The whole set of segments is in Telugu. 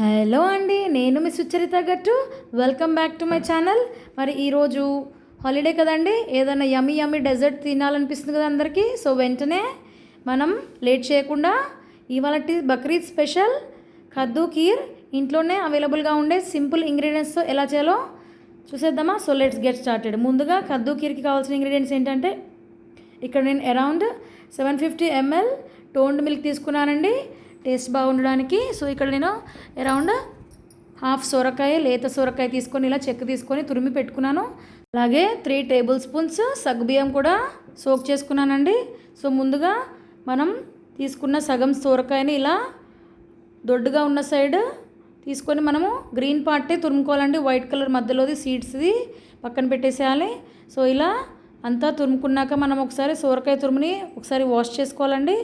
హలో అండి, నేను మీ సుచరిత గట్టు. Welcome back to my channel. మరి ఈరోజు హాలిడే కదండి, ఏదైనా యమ్మీ యమ్మీ డెజర్ట్ తినాలనిపిస్తుంది కదా అందరికీ. సో వెంటనే మనం లేట్ చేయకుండా ఇవాళ బక్రీద్ స్పెషల్ కద్దు కీర్ ఇంట్లోనే అవైలబుల్గా ఉండే సింపుల్ ఇంగ్రీడియంట్స్తో ఎలా చేయాలో చూసేద్దామా. So let's get started. ముందుగా కద్దు కీర్కి కావాల్సిన ఇంగ్రీడియంట్స్ ఏంటంటే, ఇక్కడ నేను అరౌండ్ 750 ml టోన్డ్ మిల్క్ తీసుకున్నానండి టేస్ట్ బాగుండడానికి. సో ఇక్కడ నేను అరౌండ్ హాఫ్ సొరకాయ, లేత సొరకాయ తీసుకొని ఇలా చెక్కు తీసుకొని తురిమి పెట్టుకున్నాను. అలాగే 3 టేబుల్ స్పూన్స్ సగ్గుబియ్యం కూడా సోక్ చేసుకున్నానండి. సో ముందుగా మనం తీసుకున్న సగం సొరకాయని ఇలా దొడ్డుగా ఉన్న సైడ్ తీసుకొని మనము గ్రీన్ పార్టే తురుముకోవాలండి. వైట్ కలర్ మధ్యలోది సీడ్స్ది పక్కన పెట్టేసేయాలి. సో ఇలా అంతా తురుముకున్నాక మనం ఒకసారి సొరకాయ తురుముని ఒకసారి వాష్ చేసుకోవాలండి.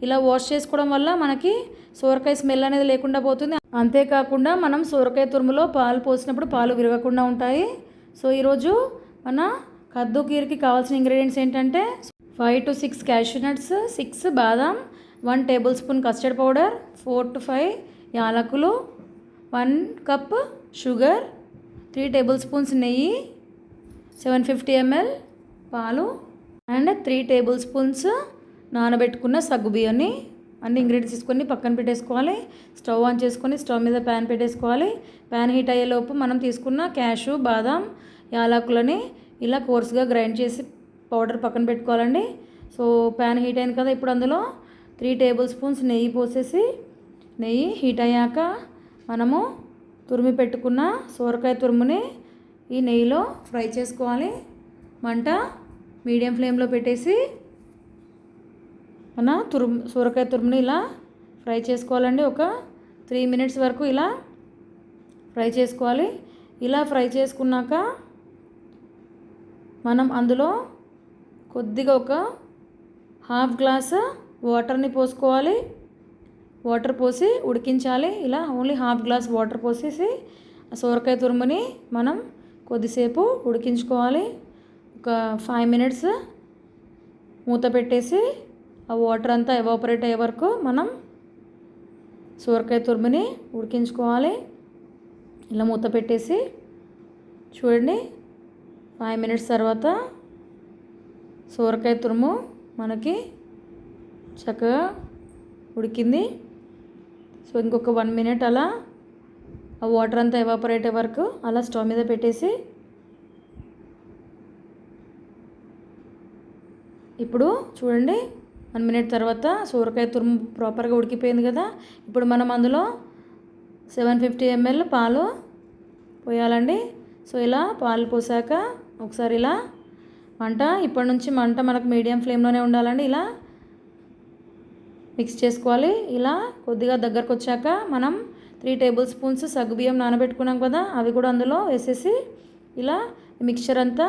ఇలా వాష్ చేసుకోవడం వల్ల మనకి సొరకాయ స్మెల్ అనేది లేకుండా పోతుంది. అంతేకాకుండా మనం సొరకాయ తురుములో పాలు పోసినప్పుడు పాలు విరగకుండా ఉంటాయి. సో ఈరోజు మన కద్దు కీర్కి కావాల్సిన ఇంగ్రీడియంట్స్ ఏంటంటే 5 to 6 cashew nuts, 6 badam, 1 table spoon custard powder, 4 to 5 యాలకులు, 1 కప్ షుగర్, 3 టేబుల్ స్పూన్స్ నెయ్యి, 750 ml పాలు అండ్ 3 టేబుల్ స్పూన్స్ నానబెట్టుకున్న సగ్గుబియ్యాన్ని అన్ని ఇంగ్రీడియంట్స్ తీసుకొని పక్కన పెట్టేసుకోవాలి. స్టవ్ ఆన్ చేసుకొని స్టవ్ మీద ప్యాన్ పెట్టేసుకోవాలి. ప్యాన్ హీట్ అయ్యేలోపు మనం తీసుకున్న క్యాషు, బాదాం, యాలకులని ఇలా కోర్స్గా గ్రైండ్ చేసి పౌడర్ పక్కన పెట్టుకోవాలండి. సో ప్యాన్ హీట్ అయింది కదా, ఇప్పుడు అందులో 3 టేబుల్ స్పూన్స్ నెయ్యి పోసేసి, నెయ్యి హీట్ అయ్యాక మనము తురిమి పెట్టుకున్న సొరకాయ తురుముని ఈ నెయ్యిలో ఫ్రై చేసుకోవాలి. మంట మీడియం ఫ్లేమ్లో పెట్టేసి మన సొరకాయ తురుముని ఇలా ఫ్రై చేసుకోవాలండి. ఒక 3 minutes వరకు ఇలా ఫ్రై చేసుకోవాలి. ఇలా ఫ్రై చేసుకున్నాక మనం అందులో కొద్దిగా ఒక హాఫ్ గ్లాస్ వాటర్ని పోసుకోవాలి. వాటర్ పోసి ఉడికించాలి. ఇలా ఓన్లీ హాఫ్ గ్లాస్ వాటర్ పోసేసి ఆ సొరకాయ తురుముని మనం కొద్దిసేపు ఉడికించుకోవాలి. ఒక 5 minutes మూత పెట్టేసి ఆ వాటర్ అంతా ఎవాపరేట్ అయ్యే వరకు మనం సొరకాయ తురుముని ఉడికించుకోవాలి. ఇలా మూత పెట్టేసి చూడండి, 5 minutes తర్వాత సొరకాయ తురుము మనకి చక్కగా ఉడికింది. సో ఇంకొక 1 minute అలా ఆ వాటర్ అంతా ఎవాపరేట్ అయ్యే వరకు అలా స్టవ్ మీద పెట్టేసి, ఇప్పుడు చూడండి 1 minute తర్వాత సొరకాయ తురుము ప్రాపర్గా ఉడికిపోయింది కదా. ఇప్పుడు మనం అందులో 750 ml పాలు పోయాలండి. సో ఇలా పాలు పోసాక ఒకసారి ఇలా ఇప్పటి నుంచి మంట మనకు మీడియం ఫ్లేమ్లోనే ఉండాలండి. ఇలా మిక్స్ చేసుకోవాలి. ఇలా కొద్దిగా దగ్గరకు వచ్చాక మనం 3 టేబుల్ స్పూన్స్ సగ్గుబియ్యం నానబెట్టుకున్నాం కదా, అవి కూడా అందులో వేసేసి ఇలా మిక్చర్ అంతా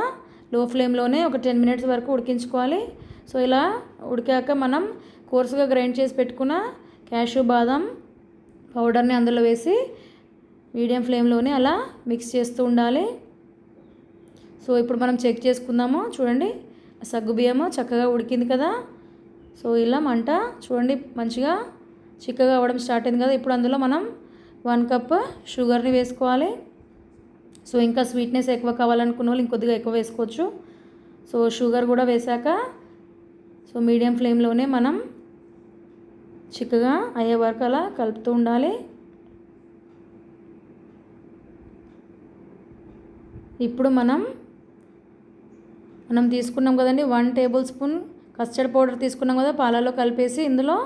లో ఫ్లేమ్లోనే ఒక 10 minutes వరకు ఉడికించుకోవాలి. సో ఇలా ఉడికాక మనం కోర్సుగా గ్రైండ్ చేసి పెట్టుకున్న క్యాషు, బాదం పౌడర్ని అందులో వేసి మీడియం ఫ్లేమ్లోనే అలా మిక్స్ చేస్తూ ఉండాలి. సో ఇప్పుడు మనం చెక్ చేసుకుందాము. చూడండి, సగ్గుబియ్యము చక్కగా ఉడికింది కదా. సో ఇలా మంట చూడండి మంచిగా చిక్కగా అవ్వడం స్టార్ట్ అయింది కదా. ఇప్పుడు అందులో మనం 1 కప్ షుగర్ని వేసుకోవాలి. సో ఇంకా స్వీట్నెస్ ఎక్కువ కావాలనుకున్న వాళ్ళు ఇంకొద్దిగా ఎక్కువ వేసుకోవచ్చు. సో షుగర్ కూడా వేసాక సో మీడియం ఫ్లేమ్లోనే మనం చిక్కగా అయ్యే వరకు అలా కలుపుతూ ఉండాలి. ఇప్పుడు మనం తీసుకున్నాం కదండి 1 టేబుల్ స్పూన్ కస్టర్డ్ పౌడర్ తీసుకున్నాం కదా, పాలలో కలిపేసి ఇందులో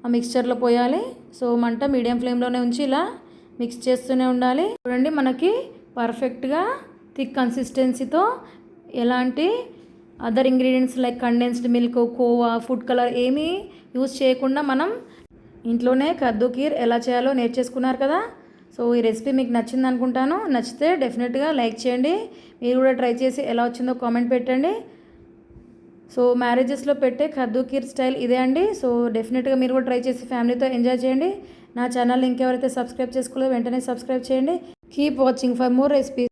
ఆ మిక్స్చర్లో పోయాలి. సో మంట మీడియం ఫ్లేమ్లోనే ఉంచి ఇలా మిక్స్ చేస్తూనే ఉండాలి. చూడండి, మనకి పర్ఫెక్ట్గా థిక్ కన్సిస్టెన్సీతో ఎలాంటి other ingredients like condensed milk, khoa, food colour ఏమీ యూజ్ చేయకుండా మనం ఇంట్లోనే కద్దు కీర్ ఎలా చేయాలో నేర్చేసుకున్నారు కదా. సో ఈ రెసిపీ మీకు నచ్చింది అనుకుంటాను. నచ్చితే డెఫినెట్గా లైక్ చేయండి. మీరు కూడా ట్రై చేసి ఎలా వచ్చిందో కామెంట్ పెట్టండి. సో మ్యారేజెస్లో పెట్టే కద్దు కీర్ స్టైల్ ఇదే అండి. సో డెఫినెట్గా మీరు కూడా ట్రై చేసి ఫ్యామిలీతో ఎంజాయ్ చేయండి. నా ఛానల్ ఇంకెవరైతే సబ్స్క్రైబ్ చేసుకోలేదో వెంటనే సబ్స్క్రైబ్ చేయండి. Keep watching for more recipes.